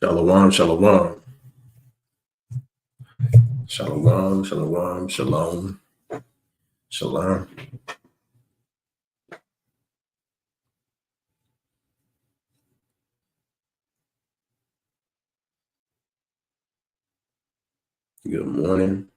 Shalom, shalom, shalom, shalom, shalom, shalom. Good morning.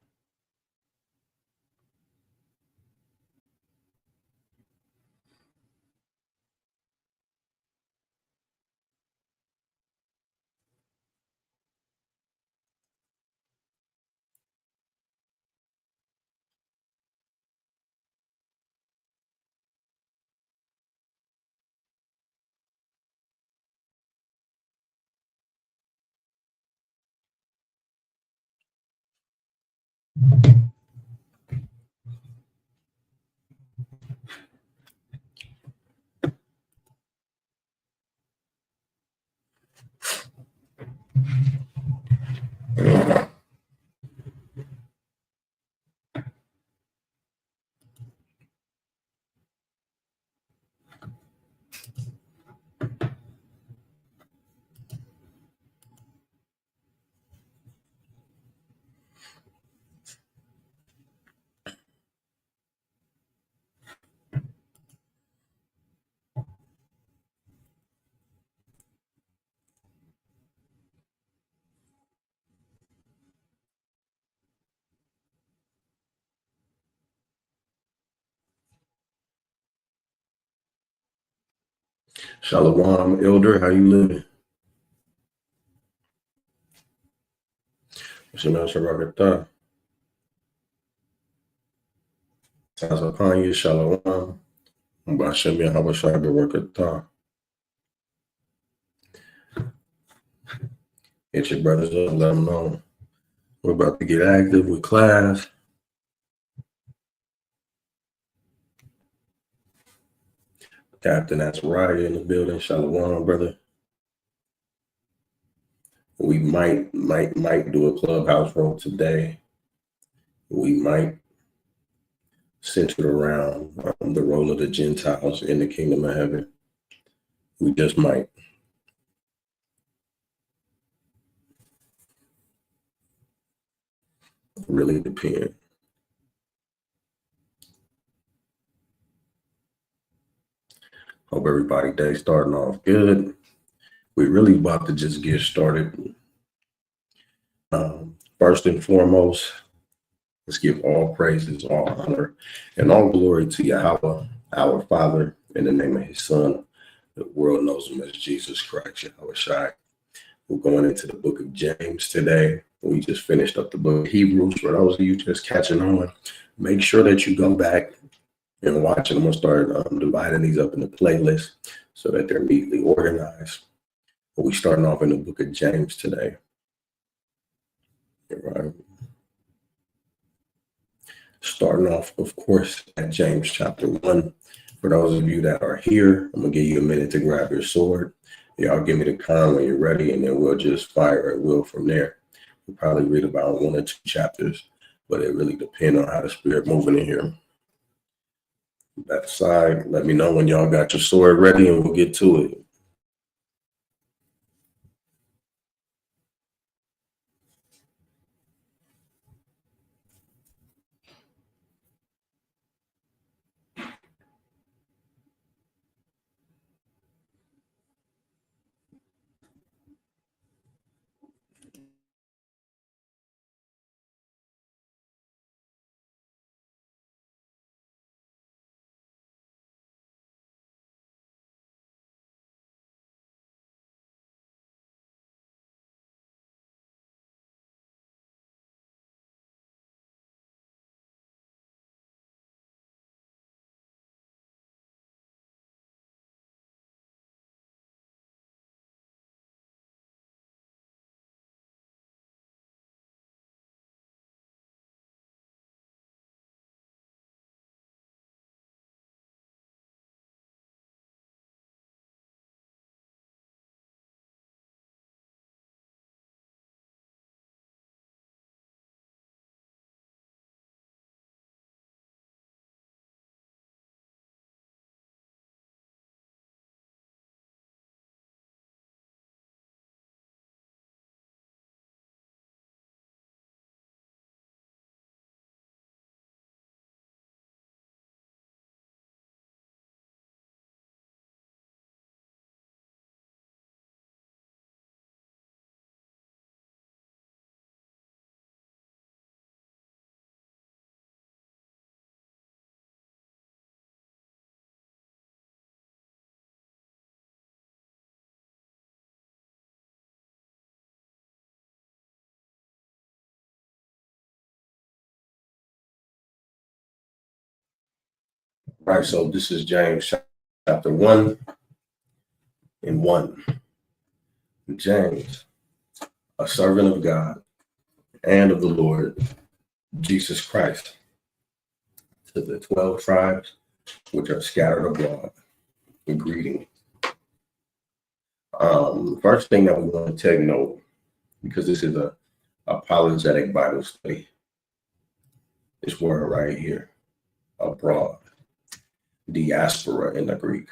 Shalom, elder. How you living? Shema Shabbat. Sounds upon you, shalom. Bashem Yahabashai Barakatah. Get your brothers up, let them know. We're about to get active with class. Captain, that's right in the building. Shalom, brother. We might do a clubhouse room today. We might center it around the role of the Gentiles in the kingdom of heaven. We just might. Really depend. Hope everybody day starting off good. We really about to just get started. First and foremost, let's give all praises, all honor, and all glory to Yahweh, our Father, in the name of His Son. The world knows Him as Jesus Christ, Yahweh Shai. We're going into the book of James today. We just finished up the book of Hebrews. For those of you just catching on, make sure that you go back and watch. And I'm going to start dividing these up into playlists so that they're neatly organized. But we're starting off in the book of James today. Right. Starting off, of course, at James chapter 1. For those of you that are here, I'm going to give you a minute to grab your sword. Y'all give me the con when you're ready, and then we'll just fire at will from there. We'll probably read about 1 or 2 chapters, but it really depends on how the spirit moving in here. That aside, let me know when y'all got your sword ready, and we'll get to it. right, so this is James chapter 1 and 1. James, a servant of God and of the Lord Jesus Christ, to the 12 tribes which are scattered abroad, a greeting. First thing that we want to take note, because this is a apologetic Bible study, this word right here, abroad, diaspora in the Greek.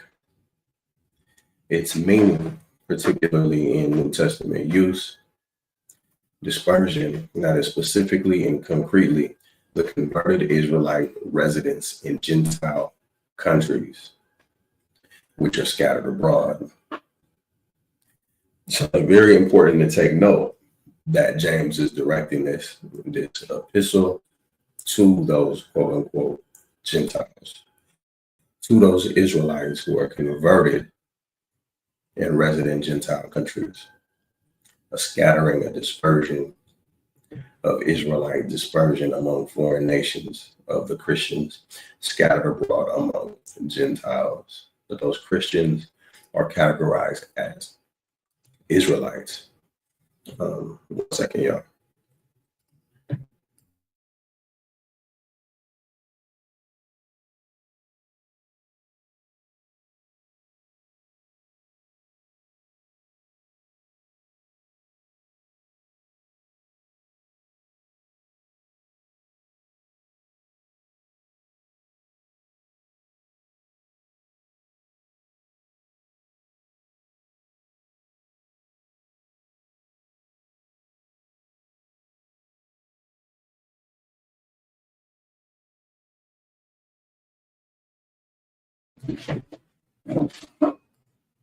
Its meaning, particularly in New Testament use, dispersion, that is specifically and concretely the converted Israelite residents in Gentile countries, which are scattered abroad. So very important to take note that James is directing this epistle to those quote unquote Gentiles, to those Israelites who are converted and resident in Gentile countries. A scattering, a dispersion of Israelite dispersion among foreign nations of the Christians scattered abroad among Gentiles. But those Christians are categorized as Israelites. 1 second, y'all.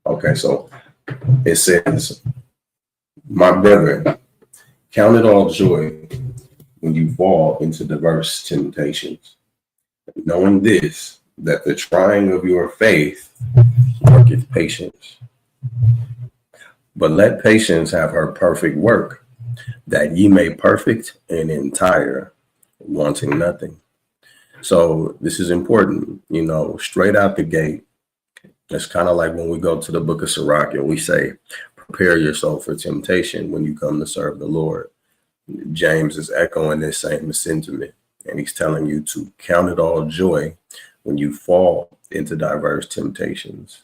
Okay, so it says, my brethren, count it all joy when you fall into diverse temptations, knowing this, that the trying of your faith worketh patience. But let patience have her perfect work, that ye may perfect and entire, wanting nothing. So this is important, straight out the gate. It's kind of like when we go to the book of Sirach and we say, prepare yourself for temptation when you come to serve the Lord. James is echoing this same sentiment, and he's telling you to count it all joy when you fall into diverse temptations.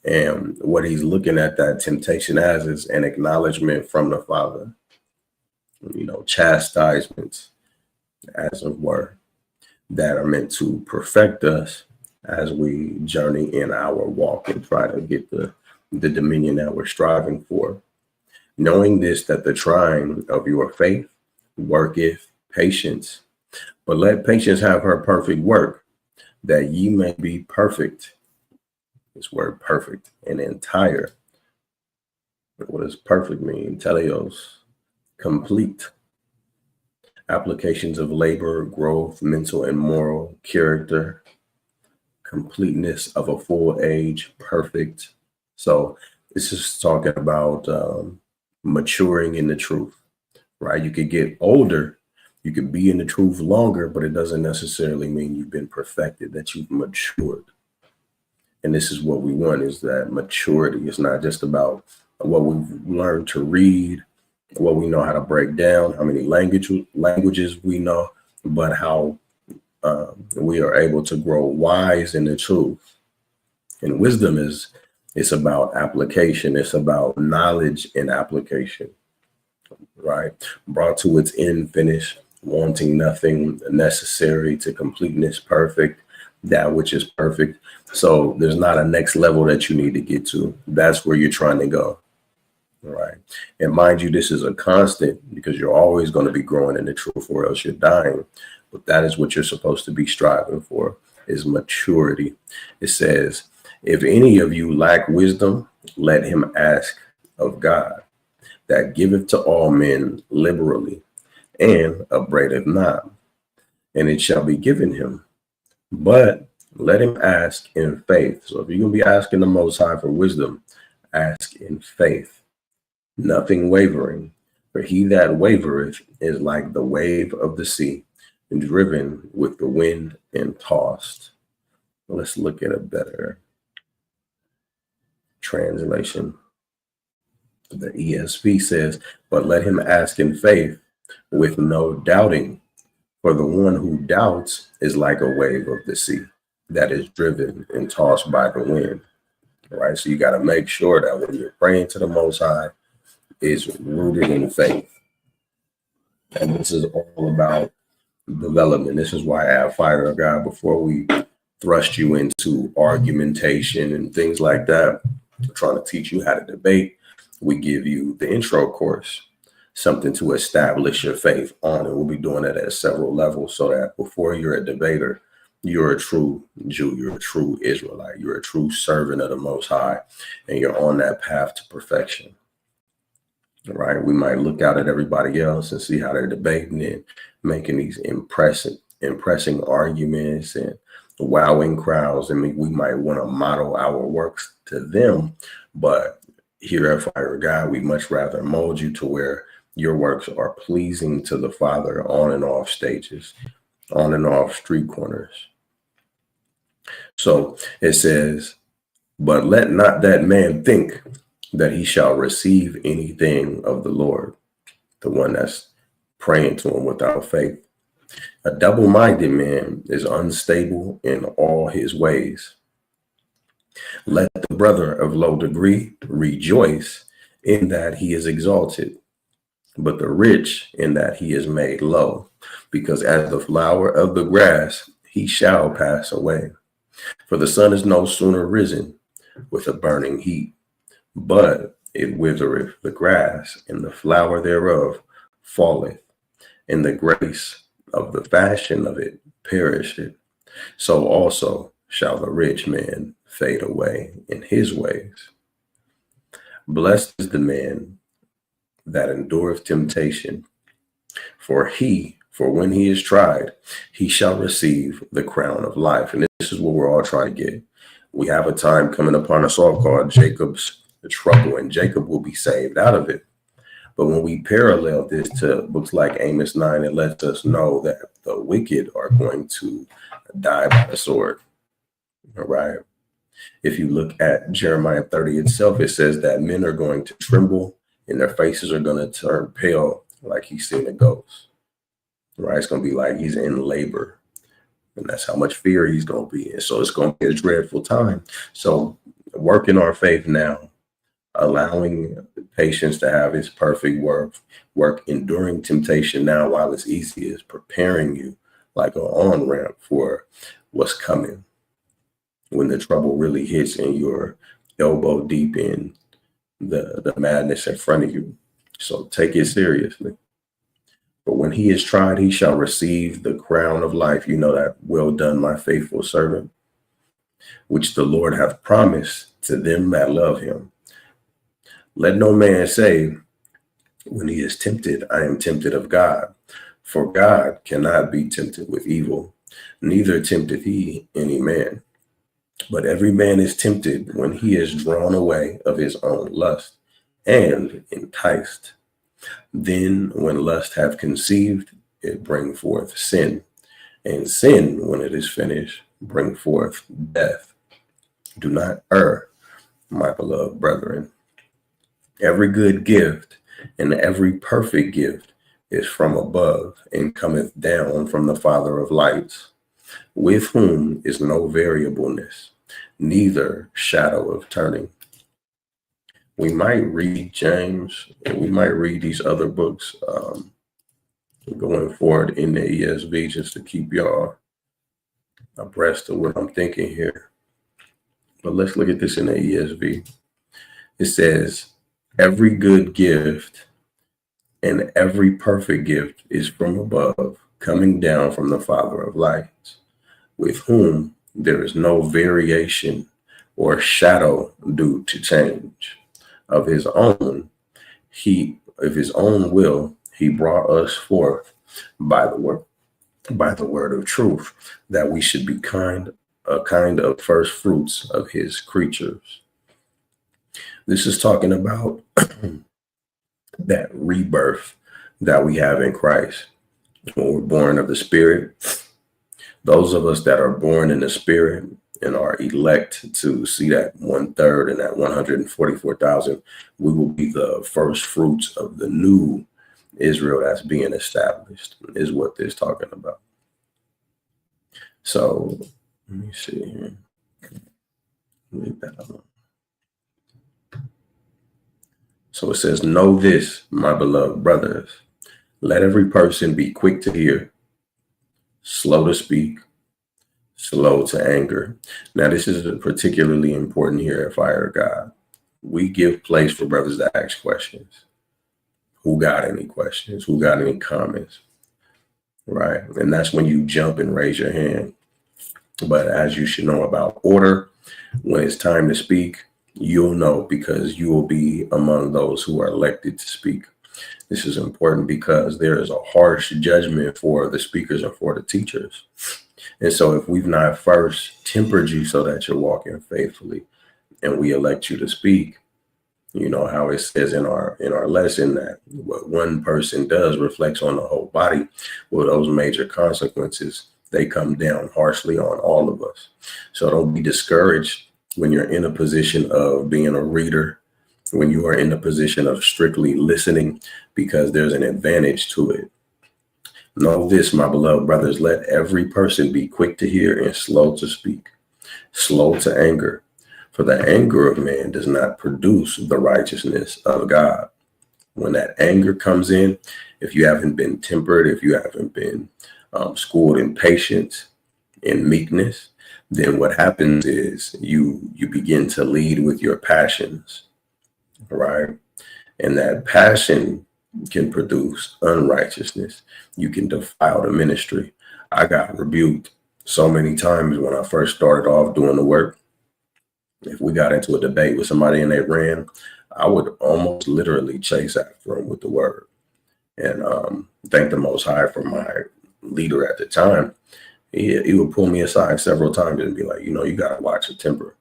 And what he's looking at that temptation as is an acknowledgement from the Father, chastisements, as it were, that are meant to perfect us as we journey in our walk and try to get the dominion that we're striving for. Knowing this, that the trying of your faith worketh patience, but let patience have her perfect work, that ye may be perfect. This word perfect and entire. What does perfect mean? Teleos, complete. Applications of labor, growth, mental and moral character, completeness of a full age, perfect. So this is talking about maturing in the truth, right? You could get older, you could be in the truth longer, but it doesn't necessarily mean you've been perfected, that you've matured. And this is what we want, is that maturity. It's not just about what we've learned to read, what we know how to break down, how many languages we know, but how we are able to grow wise in the truth. And wisdom it's about application. It's about knowledge and application, right? Brought to its end, finished, wanting nothing, necessary to completeness, perfect, that which is perfect. So there's not a next level that you need to get to. That's where you're trying to go. All right. And mind you, this is a constant, because you're always going to be growing in the truth, or else you're dying. But that is what you're supposed to be striving for, is maturity. It says, if any of you lack wisdom, let him ask of God, that giveth to all men liberally, and upbraideth not, and it shall be given him. But let him ask in faith. So if you're going to be asking the Most High for wisdom, ask in faith, nothing wavering. For he that wavereth is like the wave of the sea, and driven with the wind and tossed. Let's look at a better translation. The ESV says, but let him ask in faith with no doubting. For the one who doubts is like a wave of the sea that is driven and tossed by the wind. All right. So you got to make sure that when you're praying to the Most High, it's rooted in faith. And this is all about development. This is why I have Fire of God before we thrust you into argumentation and things like that. We're trying to teach you how to debate. We give you the intro course, something to establish your faith on. And we'll be doing it at several levels so that before you're a debater, you're a true Jew, you're a true Israelite, you're a true servant of the Most High, and you're on that path to perfection. Right? We might look out at everybody else and see how they're debating and making these impressing arguments and wowing crowds. I mean, we might want to model our works to them, but here at Fire of God, we much rather mold you to where your works are pleasing to the Father on and off stages, on and off street corners. So it says, but let not that man think that he shall receive anything of the Lord, the one that's praying to him without faith. A double-minded man is unstable in all his ways. Let the brother of low degree rejoice in that he is exalted, but the rich in that he is made low, because as the flower of the grass, he shall pass away. For the sun is no sooner risen with a burning heat, but it withereth the grass, and the flower thereof falleth, and the grace of the fashion of it perisheth. So also shall the rich man fade away in his ways. Blessed is the man that endureth temptation, for when he is tried, he shall receive the crown of life. And this is what we're all trying to get. We have a time coming upon us all called Jacob's trouble, and Jacob will be saved out of it. But when we parallel this to books like Amos 9, it lets us know that the wicked are going to die by the sword. All right. If you look at Jeremiah 30 itself, it says that men are going to tremble and their faces are going to turn pale like he's seen a ghost. Right. It's going to be like he's in labor. And that's how much fear he's going to be in. So it's going to be a dreadful time. So working our faith now, allowing patience to have its perfect work, enduring temptation now while it's easy, is preparing you like an on-ramp for what's coming when the trouble really hits and you're elbow deep in the madness in front of you. So take it seriously. But when he is tried, he shall receive the crown of life. You know that, well done, my faithful servant, which the Lord hath promised to them that love him. Let no man say, when he is tempted, I am tempted of God. For God cannot be tempted with evil, neither tempteth he any man. But every man is tempted when he is drawn away of his own lust and enticed. Then when lust hath conceived, it bring forth sin. And sin, when it is finished, bring forth death. Do not err, my beloved brethren. Every good gift and every perfect gift is from above and cometh down from the Father of lights, with whom is no variableness, neither shadow of turning. We might read James, and we might read these other books going forward in the ESV just to keep y'all abreast of what I'm thinking here. But let's look at this in the ESV. It says, every good gift and every perfect gift is from above, coming down from the Father of lights, with whom there is no variation or shadow due to change. Of his own will, he brought us forth by the word of truth, that we should be a kind of first fruits of his creatures. This is talking about that rebirth that we have in Christ. When we're born of the Spirit, Those of us that are born in the spirit and are elect to see that 1/3 and that 144,000, we will be the first fruits of the new Israel that's being established, is what this talking about. So let me see here. Leave that alone. So it says, know this, my beloved brothers, let every person be quick to hear, slow to speak, slow to anger. Now, this is particularly important here at Fire of God. We give place for brothers to ask questions. Who got any questions? Who got any comments? Right? And that's when you jump and raise your hand. But as you should know about order, when it's time to speak, you'll know because you will be among those who are elected to speak. This is important because there is a harsh judgment for the speakers and for the teachers. And so if we've not first tempered you so that you're walking faithfully and we elect you to speak, you know how it says in our lesson that what one person does reflects on the whole body. Well, those major consequences, they come down harshly on all of us. So don't be discouraged when you're in a position of being a reader, when you are in the position of strictly listening, because there's an advantage to it. Know this, my beloved brothers, let every person be quick to hear and slow to speak, slow to anger. For the anger of man does not produce the righteousness of God. When that anger comes in, if you haven't been tempered, if you haven't been schooled in patience, in meekness, then what happens is you begin to lead with your passions, right? And that passion can produce unrighteousness. You can defile the ministry. I got rebuked so many times when I first started off doing the work. If we got into a debate with somebody and they ran, I would almost literally chase after them with the word. And thank the Most High for my leader at the time. He would pull me aside several times and be like, you know, you got to watch your temper.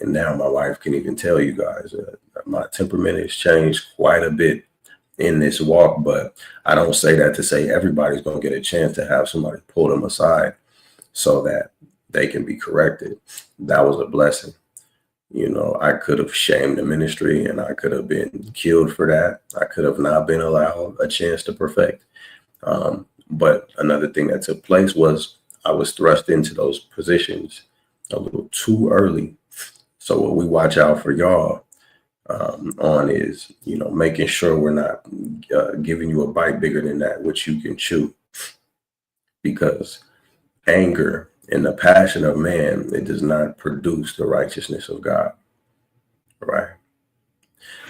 And now my wife can even tell you guys that my temperament has changed quite a bit in this walk. But I don't say that to say everybody's going to get a chance to have somebody pull them aside so that they can be corrected. That was a blessing. You know, I could have shamed the ministry and I could have been killed for that. I could have not been allowed a chance to perfect. But another thing that took place was I was thrust into those positions a little too early. So what we watch out for y'all on is, you know, making sure we're not giving you a bite bigger than that which you can chew. Because anger and the passion of man, it does not produce the righteousness of God, right?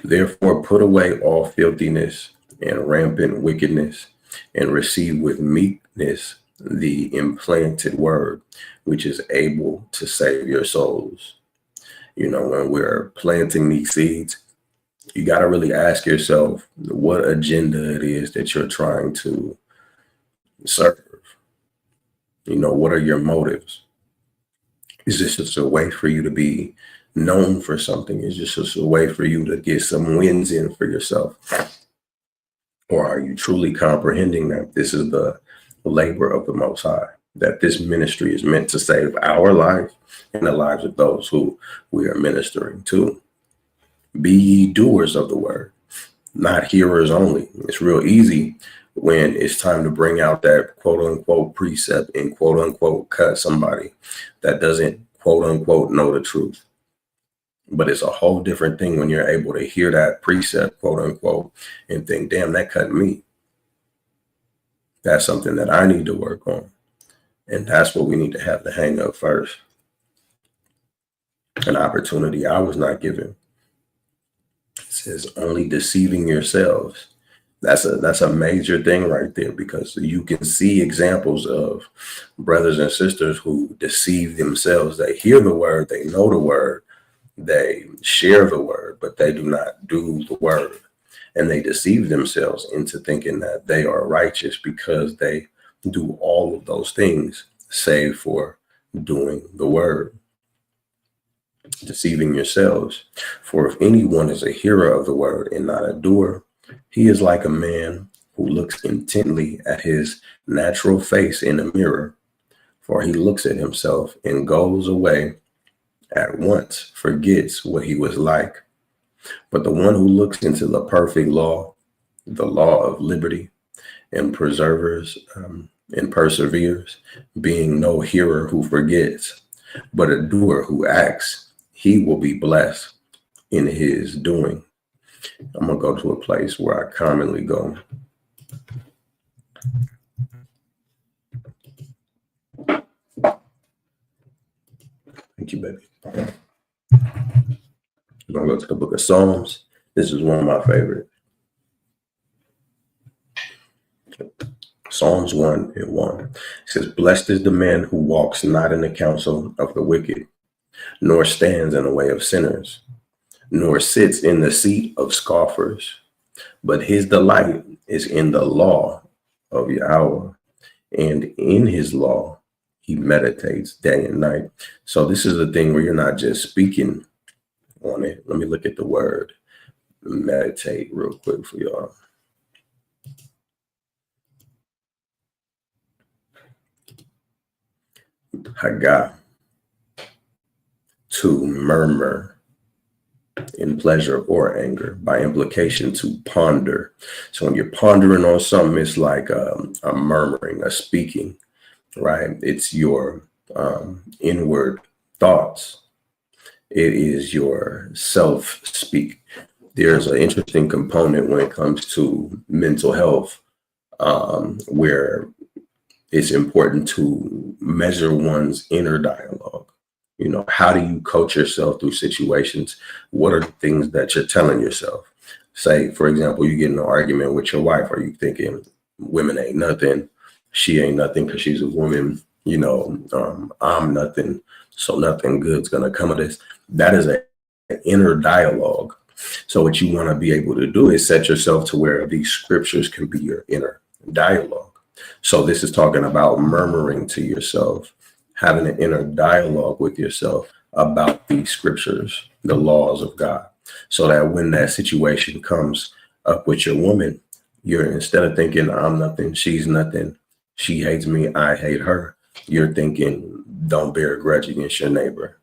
Therefore, put away all filthiness and rampant wickedness and receive with meekness the implanted word, which is able to save your souls. You know, when we're planting these seeds, you got to really ask yourself what agenda it is that you're trying to serve. You know, what are your motives? Is this just a way for you to be known for something? Is this just a way for you to get some wins in for yourself? Or are you truly comprehending that this is the labor of the Most High, that this ministry is meant to save our life and the lives of those who we are ministering to? Be ye doers of the word, not hearers only. It's real easy when it's time to bring out that quote unquote precept and quote unquote cut somebody that doesn't quote unquote know the truth. But it's a whole different thing when you're able to hear that precept, quote unquote, and think, damn, that cut me. That's something that I need to work on. And that's what we need to have the hang up first. An opportunity I was not given. It says only deceiving yourselves. That's a major thing right there, because you can see examples of brothers and sisters who deceive themselves. They hear the word, they know the word, they share the word, but they do not do the word. And they deceive themselves into thinking that they are righteous because they do all of those things, save for doing the word. Deceiving yourselves. For if anyone is a hearer of the word and not a doer, he is like a man who looks intently at his natural face in a mirror. For he looks at himself and goes away at once, forgets what he was like. But the one who looks into the perfect law, the law of liberty, and perseveres, being no hearer who forgets, but a doer who acts, he will be blessed in his doing. I'm going to go to a place where I commonly go. Thank you, baby. I'm going to go to the book of Psalms. This is one of my favorites. Psalms 1:1. It says, blessed is the man who walks not in the counsel of the wicked, nor stands in the way of sinners, nor sits in the seat of scoffers, but his delight is in the law of Yahweh, and in his law he meditates day and night. So this is the thing where you're not just speaking on it. Let me look at the word meditate real quick for y'all. Haggah, to murmur in pleasure or anger, by implication to ponder. So when you're pondering on something, it's like a murmuring, a speaking, right? It's your inward thoughts. It is your self-speak. There's an interesting component when it comes to mental health, where it's important to measure one's inner dialogue. You know, how do you coach yourself through situations? What are the things that you're telling yourself? Say, for example, you get in an argument with your wife. Are you thinking women ain't nothing? She ain't nothing because she's a woman. You know, I'm nothing. So nothing good's going to come of this. That is an inner dialogue. So what you want to be able to do is set yourself to where these scriptures can be your inner dialogue. So this is talking about murmuring to yourself, having an inner dialogue with yourself about these scriptures, the laws of God, so that when that situation comes up with your woman, you're, instead of thinking I'm nothing, she's nothing, she hates me, I hate her, you're thinking don't bear a grudge against your neighbor.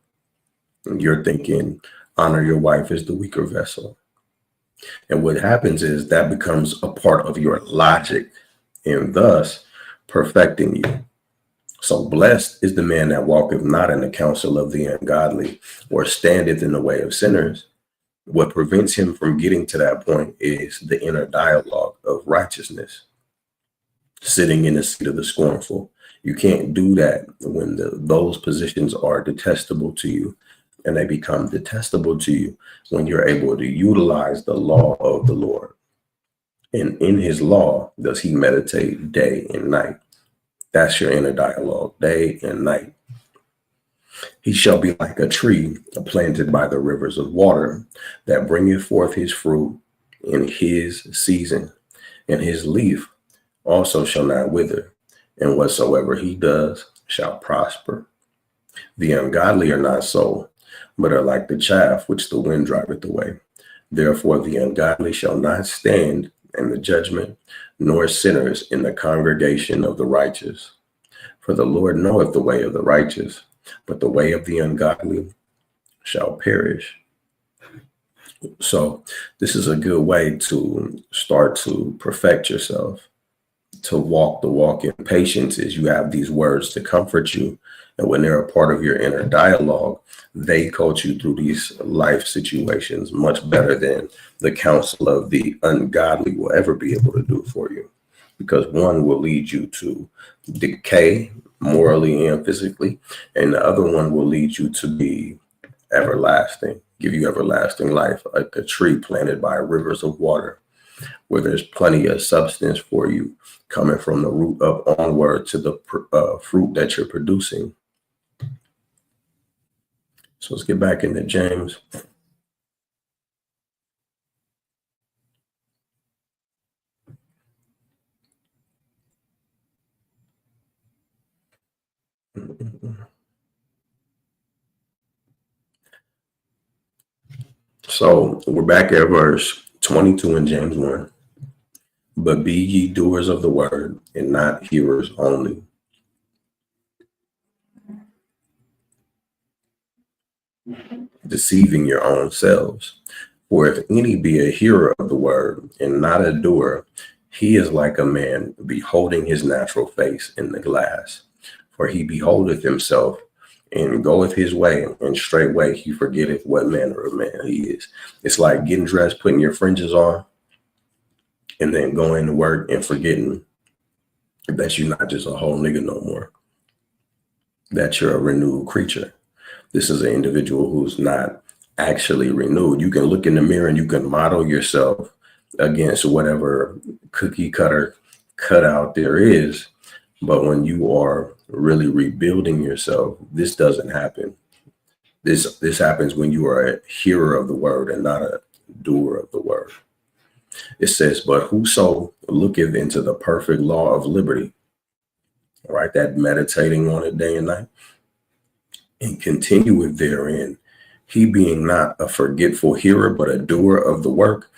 You're thinking honor your wife as the weaker vessel. And what happens is that becomes a part of your logic, and thus perfecting you. So blessed is the man that walketh not in the counsel of the ungodly, or standeth in the way of sinners. What prevents him from getting to that point is the inner dialogue of righteousness, sitting in the seat of the scornful. You can't do that when those positions are detestable to you, and they become detestable to you when you're able to utilize the law of the Lord. And in his law does he meditate day and night. That's your inner dialogue, day and night. He shall be like a tree planted by the rivers of water, that bringeth forth his fruit in his season, and his leaf also shall not wither, and whatsoever he does shall prosper. The ungodly are not so, but are like the chaff which the wind driveth away. Therefore the ungodly shall not stand in the judgment, nor sinners in the congregation of the righteous. For the Lord knoweth the way of the righteous, but the way of the ungodly shall perish. So this is a good way to start to perfect yourself, to walk the walk in patience. Is you have these words to comfort you, and when they're a part of your inner dialogue, they coach you through these life situations much better than the counsel of the ungodly will ever be able to do for you, because one will lead you to decay morally and physically, and the other one will lead you to be everlasting, give you everlasting life, like a tree planted by rivers of water, where there's plenty of substance for you coming from the root up onward to the fruit that you're producing. So let's get back into James. So we're back at verse 22 in James 1. But be ye doers of the word, and not hearers only, deceiving your own selves. For if any be a hearer of the word and not a doer, he is like a man beholding his natural face in the glass. For he beholdeth himself and goeth his way, and straightway he forgetteth what manner of man he is. It's like getting dressed, putting your fringes on, and then going to work and forgetting that you're not just a whole nigga no more, that you're a renewed creature. This is an individual who's not actually renewed. You can look in the mirror and you can model yourself against whatever cookie cutter cutout there is. But when you are really rebuilding yourself, this doesn't happen. This happens when you are a hearer of the word and not a doer of the word. It says, but whoso looketh into the perfect law of liberty, right? That meditating on it day and night, and continueth therein, he being not a forgetful hearer, but a doer of the work,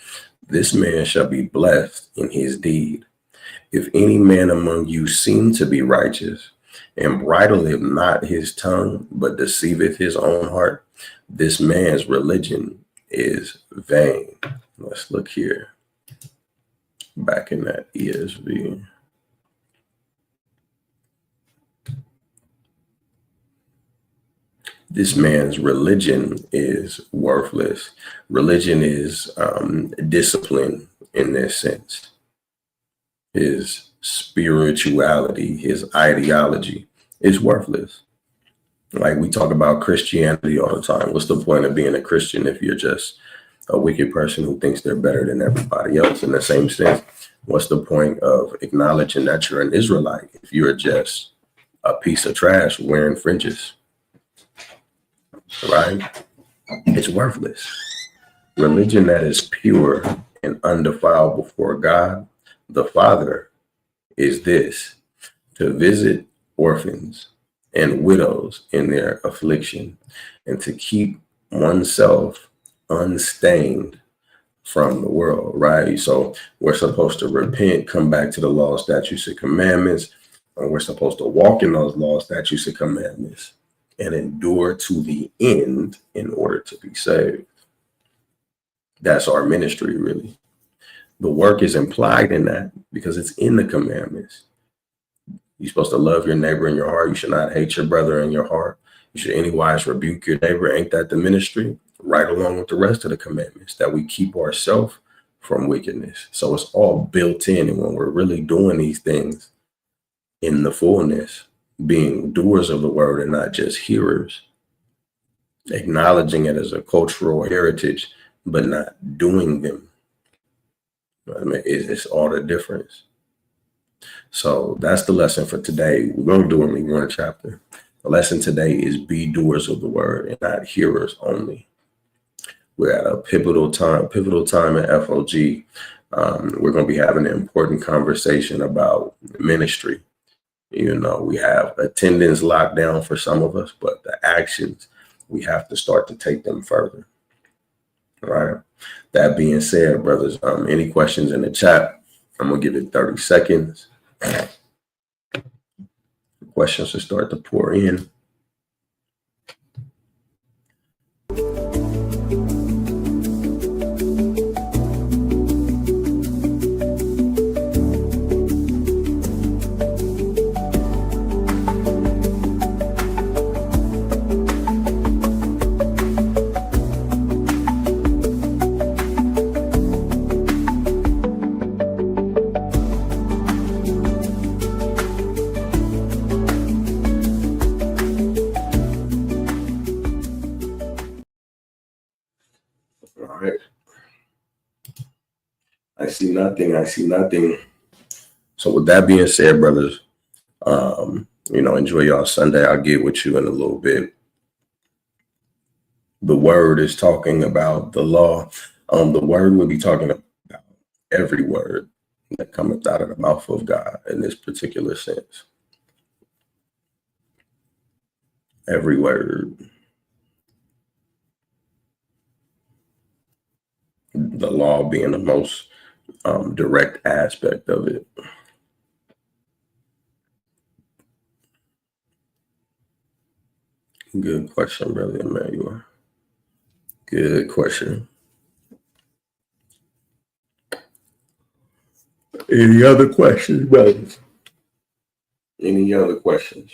this man shall be blessed in his deed. If any man among you seem to be righteous, and bridleth not his tongue, but deceiveth his own heart, this man's religion is vain. Let's look here. Back in that ESV. This man's religion is worthless. Religion is discipline in this sense. His spirituality, his ideology is worthless. Like we talk about Christianity all the time. What's the point of being a Christian if you're just a wicked person who thinks they're better than everybody else? In the same sense, what's the point of acknowledging that you're an Israelite if you're just a piece of trash wearing fringes? Right? It's worthless. Religion that is pure and undefiled before God, the Father, is this: to visit orphans and widows in their affliction, and to keep oneself unstained from the world, right? So we're supposed to repent, come back to the law, statutes, and commandments, and we're supposed to walk in those laws, statutes, and commandments, and endure to the end in order to be saved. That's our ministry, really. The work is implied in that because it's in the commandments. You're supposed to love your neighbor in your heart. You should not hate your brother in your heart. You should anywise rebuke your neighbor. Ain't that the ministry? Right along with the rest of the commandments, that we keep ourselves from wickedness. So it's all built in. And when we're really doing these things in the fullness, being doers of the word and not just hearers, acknowledging it as a cultural heritage, but not doing them, I mean, it's all the difference. So that's the lesson for today. We're going to do only one chapter. The lesson today is be doers of the word and not hearers only. We're at a pivotal time at F.O.G. We're going to be having an important conversation about ministry. You know, we have attendance locked down for some of us, but the actions, we have to start to take them further. All right. That being said, brothers, any questions in the chat? I'm going to give it 30 seconds. Questions to start to pour in. All right. I see nothing. So with that being said, brothers, enjoy y'all Sunday. I'll get with you in a little bit. The word is talking about the law. The word will be talking about every word that cometh out of the mouth of God in this particular sense. Every word. The law being the most direct aspect of it. Good question, Brother Emmanuel. Good question. Any other questions, brothers? Any other questions?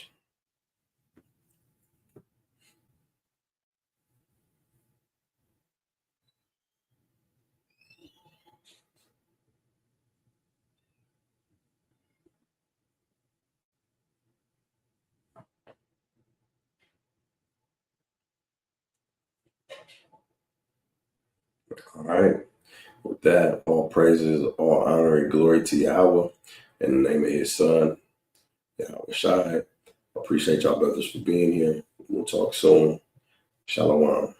All right. With that, all praises, all honor, and glory to Yahweh in the name of his son, Yahweh Shai. Appreciate y'all brothers for being here. We'll talk soon. Shalom.